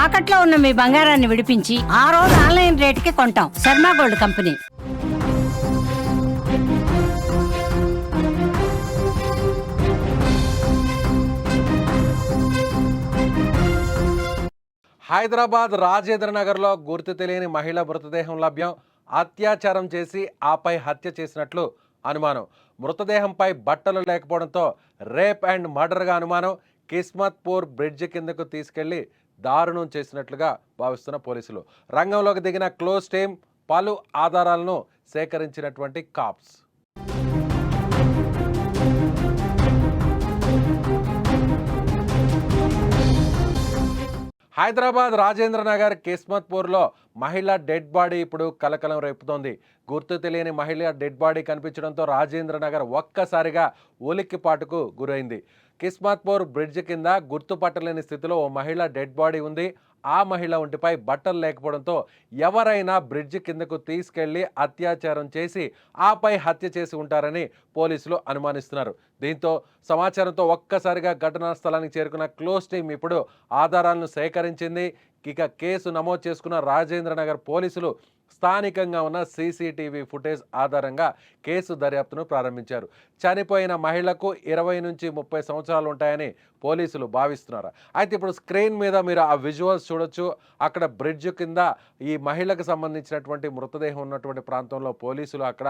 తాకట్లో ఉన్న మీ బంగారాన్ని విడిపించి ఆ రోజు ఆన్లైన్ రేటుకి కొంటాం. Sharma Gold Company. హైదరాబాద్ రాజేంద్ర నగర్లో గుర్తు తెలియని మహిళ మృతదేహం లభ్యం. అత్యాచారం చేసి ఆపై హత్య చేసినట్లు అనుమానం. మృతదేహంపై బట్టలు లేకపోవడంతో రేప్ అండ్ మర్డర్గా అనుమానం. కిస్మత్పూర్ బ్రిడ్జ్ కిందకు తీసుకెళ్లి దారుణం చేసినట్లుగా భావిస్తున్న పోలీసులు. రంగంలోకి దిగిన క్లోజ్ టీం, పలు ఆధారాలను సేకరించినటువంటి కాప్స్. హైదరాబాద్ రాజేంద్ర నగర్ కిస్మత్పూర్లో మహిళ డెడ్ బాడీ ఇప్పుడు కలకలం రేపుతోంది. గుర్తు తెలియని మహిళ డెడ్ బాడీ కనిపించడంతో రాజేంద్ర నగర్ ఒక్కసారిగా ఉలిక్కిపాటుకు గురైంది. కిస్మత్పూర్ బ్రిడ్జ్ కింద గుర్తుపట్టలేని స్థితిలో ఓ మహిళ డెడ్ బాడీ ఉంది. ఆ మహిళ ఒంటిపై బట్టలు లేకపోవడంతో ఎవరైనా బ్రిడ్జ్ కిందకు తీసుకెళ్లి అత్యాచారం చేసి ఆపై హత్య చేసి ఉంటారని పోలీసులు అనుమానిస్తున్నారు. దీంతో సమాచారంతో ఒక్కసారిగా ఘటనా స్థలానికి చేరుకున్న క్లోజ్ టీం ఇప్పుడు ఆధారాలను సేకరించింది. ఇక కేసు నమోదు చేసుకున్న రాజేంద్ర నగర్ పోలీసులు స్థానికంగా ఉన్న సీసీటీవీ ఫుటేజ్ ఆధారంగా కేసు దర్యాప్తును ప్రారంభించారు. చనిపోయిన మహిళకు 20 నుంచి 30 సంవత్సరాలు ఉంటాయని పోలీసులు భావిస్తున్నారు. అయితే ఇప్పుడు స్క్రీన్ మీద మీరు ఆ విజువల్స్ చూడొచ్చు. అక్కడ బ్రిడ్జ్ కింద ఈ మహిళకు సంబంధించినటువంటి మృతదేహం ఉన్నటువంటి ప్రాంతంలో పోలీసులు అక్కడ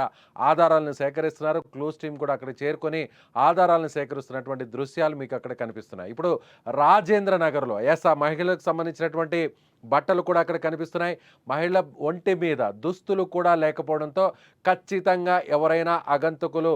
ఆధారాలను సేకరిస్తున్నారు. క్లూస్ టీం కూడా అక్కడ చేరుకొని ఆధారాలను సేకరిస్తున్నటువంటి దృశ్యాలు మీకు అక్కడ కనిపిస్తున్నాయి. ఇప్పుడు రాజేంద్ర నగర్లో ఆ మహిళకు సంబంధించినటువంటి బట్టలు కూడా అక్కడ కనిపిస్తున్నాయి. మహిళ ఒంటి మీద దుస్తులు కూడా లేకపోవడంతో ఖచ్చితంగా ఎవరైనా అగంతకులు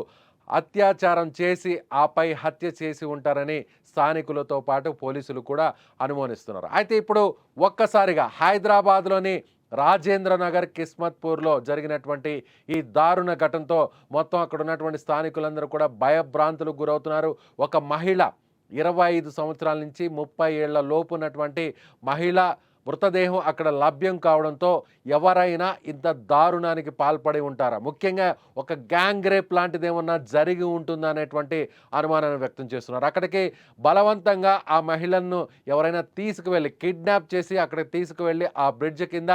అత్యాచారం చేసి ఆపై హత్య చేసి ఉంటారని స్థానికులతో పాటు పోలీసులు కూడా అనుమానిస్తున్నారు. అయితే ఇప్పుడు ఒక్కసారిగా హైదరాబాద్లోని రాజేంద్ర నగర్ కిస్మత్పూర్లో జరిగినటువంటి ఈ దారుణ ఘటనతో మొత్తం అక్కడ ఉన్నటువంటి స్థానికులందరూ కూడా భయభ్రాంతులకు గురవుతున్నారు. ఒక మహిళ 25 సంవత్సరాల నుంచి 30 ఏళ్ల లోపు ఉన్నటువంటి మహిళ మృతదేహం అక్కడ లభ్యం కావడంతో ఎవరైనా ఇంత దారుణానికి పాల్పడి ఉంటారా, ముఖ్యంగా ఒక గ్యాంగ్ రేప్ లాంటిది ఏమన్నా జరిగి ఉంటుందా అనేటువంటి అనుమానాన్ని వ్యక్తం చేస్తున్నారు. అక్కడికి బలవంతంగా ఆ మహిళను ఎవరైనా తీసుకువెళ్ళి కిడ్నాప్ చేసి అక్కడికి తీసుకువెళ్ళి ఆ బ్రిడ్జ్ కింద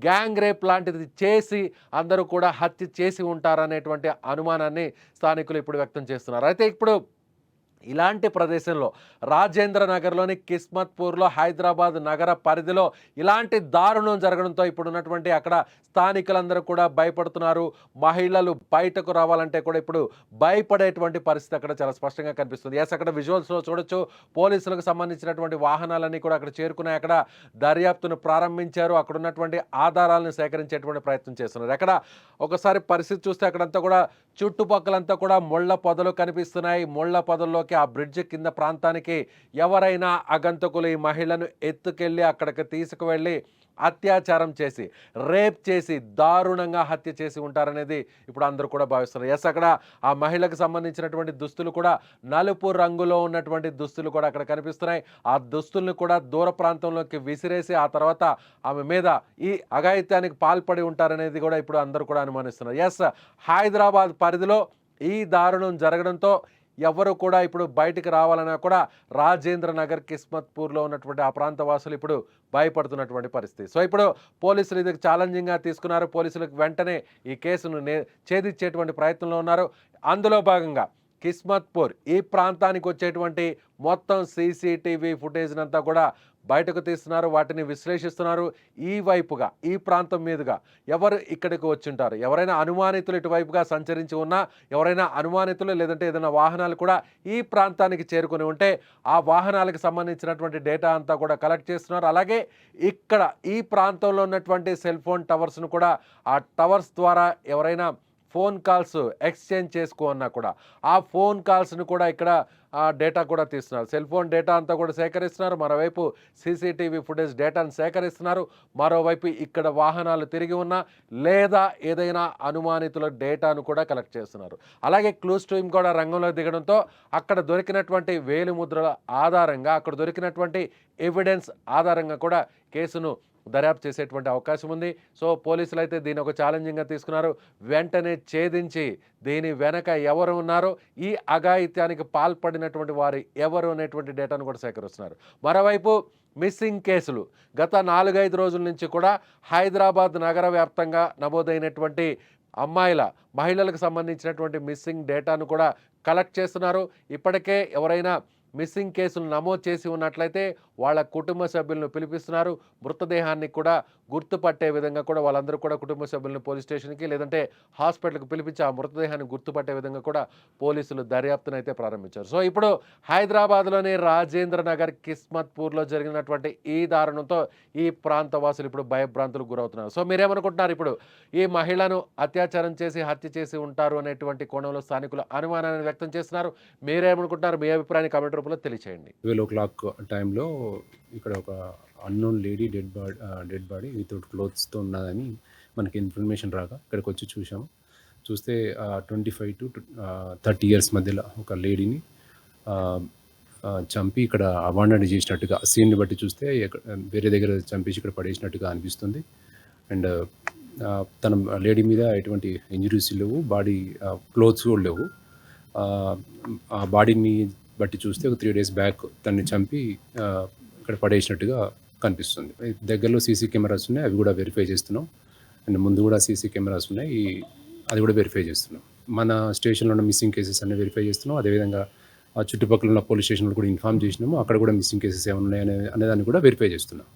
గ్యాంగ్ రేప్ లాంటిది చేసి అందరూ కూడా హత్య చేసి ఉంటారనేటువంటి అనుమానాన్ని స్థానికులు ఇప్పుడు వ్యక్తం చేస్తున్నారు. అయితే ఇప్పుడు ఇలాంటి ప్రదేశంలో రాజేంద్ర నగర్లోని కిస్మత్పూర్లో హైదరాబాద్ నగర పరిధిలో ఇలాంటి దారుణం జరగడంతో ఇప్పుడు ఉన్నటువంటి అక్కడ స్థానికులందరూ కూడా భయపడుతున్నారు. మహిళలు బయటకు రావాలంటే కూడా ఇప్పుడు భయపడేటువంటి పరిస్థితి అక్కడ చాలా స్పష్టంగా కనిపిస్తుంది. అక్కడ విజువల్స్లో చూడొచ్చు. పోలీసులకు సంబంధించినటువంటి వాహనాలన్నీ కూడా అక్కడ చేరుకున్నాయి. అక్కడ దర్యాప్తును ప్రారంభించారు. అక్కడ ఉన్నటువంటి ఆధారాలను సేకరించేటువంటి ప్రయత్నం చేస్తున్నారు. అక్కడ ఒకసారి పరిస్థితి చూస్తే అక్కడంతా కూడా చుట్టుపక్కలంతా కూడా ముళ్ళ పొదలు కనిపిస్తున్నాయి. ముళ్ళ పొదల్లోకి ఆ బ్రిడ్జ్ కింద ప్రాంతానికి ఎవరైనా అగంతకులు ఈ మహిళను ఎత్తుకెళ్ళి అక్కడికి తీసుకువెళ్ళి అత్యాచారం చేసి రేప్ చేసి దారుణంగా హత్య చేసి ఉంటారనేది ఇప్పుడు అందరూ కూడా భావిస్తున్నారు. అక్కడ ఆ మహిళకు సంబంధించినటువంటి దుస్తులు కూడా నలుపు రంగులో ఉన్నటువంటి దుస్తులు కూడా అక్కడ కనిపిస్తున్నాయి. ఆ దుస్తుల్ని కూడా దూర ప్రాంతంలోకి విసిరేసి ఆ తర్వాత ఆమె మీద ఈ అఘాయిత్యానికి పాల్పడి ఉంటారనేది కూడా ఇప్పుడు అందరూ కూడా అనుమానిస్తున్నారు. హైదరాబాద్ పరిధిలో ఈ దారుణం జరగడంతో ఎవరు కూడా ఇప్పుడు బయటికి రావాలన్నా కూడా రాజేంద్ర నగర్ కిస్మత్పూర్లో ఉన్నటువంటి ఆ ప్రాంత వాసులు ఇప్పుడు భయపడుతున్నటువంటి పరిస్థితి. సో ఇప్పుడు పోలీసులు ఇది ఛాలెంజింగ్గా తీసుకున్నారు. పోలీసులకు వెంటనే ఈ కేసును ఛేదించేటువంటి ప్రయత్నంలో ఉన్నారు. అందులో భాగంగా కిస్మత్పూర్ ఈ ప్రాంతానికి వచ్చేటువంటి మొత్తం సీసీటీవీ ఫుటేజ్నంతా కూడా బయటకు తీస్తున్నారు. వాటిని విశ్లేషిస్తున్నారు. ఈ వైపుగా ఈ ప్రాంతం మీదుగా ఎవరు ఇక్కడికి వచ్చుంటారు, ఎవరైనా అనుమానితులు ఇటువైపుగా సంచరించి ఉన్నా, ఎవరైనా అనుమానితులు లేదంటే ఏదైనా వాహనాలు కూడా ఈ ప్రాంతానికి చేరుకుని ఉంటే ఆ వాహనాలకు సంబంధించినటువంటి డేటా అంతా కూడా కలెక్ట్ చేస్తున్నారు. అలాగే ఇక్కడ ఈ ప్రాంతంలో ఉన్నటువంటి సెల్ ఫోన్ టవర్స్ను కూడా ఆ టవర్స్ ద్వారా ఎవరైనా ఫోన్ కాల్స్ ఎక్స్చేంజ్ చేసుకోన్నా కూడా ఆ ఫోన్ కాల్స్ను కూడా ఇక్కడ డేటా కూడా తీస్తున్నారు. సెల్ ఫోన్ డేటా అంతా కూడా సేకరిస్తున్నారు. మరోవైపు సీసీటీవీ ఫుటేజ్ డేటాను సేకరిస్తున్నారు. మరోవైపు ఇక్కడ వాహనాలు తిరిగి ఉన్నా లేదా ఏదైనా అనుమానితుల డేటాను కూడా కలెక్ట్ చేస్తున్నారు. అలాగే క్లూస్ టీమ్ కూడా రంగంలో దిగడంతో అక్కడ దొరికినటువంటి వేలిముద్రల ఆధారంగా అక్కడ దొరికినటువంటి ఎవిడెన్స్ ఆధారంగా కూడా కేసును దర్యాప్తు చేసేటువంటి అవకాశం ఉంది. సో పోలీసులు అయితే దీని ఒక ఛాలెంజింగ్గా తీసుకున్నారు. వెంటనే ఛేదించి దీని వెనక ఎవరు ఉన్నారో, ఈ అఘాయిత్యానికి పాల్పడినటువంటి వారు ఎవరు అనేటువంటి డేటాను కూడా సేకరిస్తున్నారు. మరోవైపు మిస్సింగ్ కేసులు గత 4-5 రోజుల నుంచి కూడా హైదరాబాద్ నగర వ్యాప్తంగా నమోదైనటువంటి మహిళలకు సంబంధించినటువంటి మిస్సింగ్ డేటాను కూడా కలెక్ట్ చేస్తున్నారు. ఇప్పటికే ఎవరైనా మిస్సింగ్ కేసులు నమోదు చేసి ఉన్నట్లయితే వాళ్ళ కుటుంబ సభ్యులను పిలిపిస్తున్నారు. మృతదేహాన్ని కూడా గుర్తుపట్టే విధంగా కూడా వాళ్ళందరూ కూడా కుటుంబ సభ్యులను పోలీస్ స్టేషన్కి లేదంటే హాస్పిటల్కి పిలిపించి ఆ మృతదేహాన్ని గుర్తుపట్టే విధంగా కూడా పోలీసులు దర్యాప్తును అయితే ప్రారంభించారు. సో ఇప్పుడు హైదరాబాద్లోని రాజేంద్ర నగర్ కిస్మత్పూర్లో జరిగినటువంటి ఈ దారుణంతో ఈ ప్రాంత వాసులు ఇప్పుడు భయభ్రాంతులకు గురవుతున్నారు. సో మీరేమనుకుంటున్నారు? ఇప్పుడు ఈ మహిళను అత్యాచారం చేసి హత్య చేసి ఉంటారు అనేటువంటి కోణంలో స్థానికులు అనుమానాన్ని వ్యక్తం చేస్తున్నారు. మీరేమనుకుంటున్నారు? మీ అభిప్రాయాన్ని కామెంట్ రూపంలో తెలియచేయండి. 12 టైంలో ఇక్కడ ఒక unknown lady dead body without క్లోత్స్తో ఉన్నదని మనకి ఇన్ఫర్మేషన్ రాగా ఇక్కడికి వచ్చి చూసాము. చూస్తే 25 to 30 ఇయర్స్ మధ్యలో ఒక లేడీని చంపి ఇక్కడ అబాండన్ చేసినట్టుగా సీన్ని బట్టి చూస్తే వేరే దగ్గర చంపేసి ఇక్కడ పడేసినట్టుగా అనిపిస్తుంది. అండ్ తన లేడీ మీద ఎటువంటి ఇంజరీస్ లేవు, బాడీ క్లోత్స్ కూడా లేవు. ఆ బాడీని బట్టి చూస్తే ఒక 3 days బ్యాక్ తనని చంపి ఇక్కడ పడేసినట్టుగా కనిపిస్తుంది. దగ్గరలో సీసీ కెమెరాస్ ఉన్నాయి, అవి కూడా వెరిఫై చేస్తున్నాం. అండ్ ముందు కూడా సీసీ కెమెరాస్ ఉన్నాయి, అది కూడా వెరిఫై చేస్తున్నాం. మన స్టేషన్లో ఉన్న మిస్సింగ్ కేసెస్ అన్ని వెరిఫై చేస్తున్నాం. అదేవిధంగా ఆ చుట్టుపక్కల ఉన్న పోలీస్ స్టేషన్లో కూడా ఇన్ఫార్మ్ చేసినాము, అక్కడ కూడా మిస్సింగ్ కేసెస్ ఏమైనా ఉన్నాయి అనేదాన్ని కూడా వెరిఫై చేస్తున్నాం.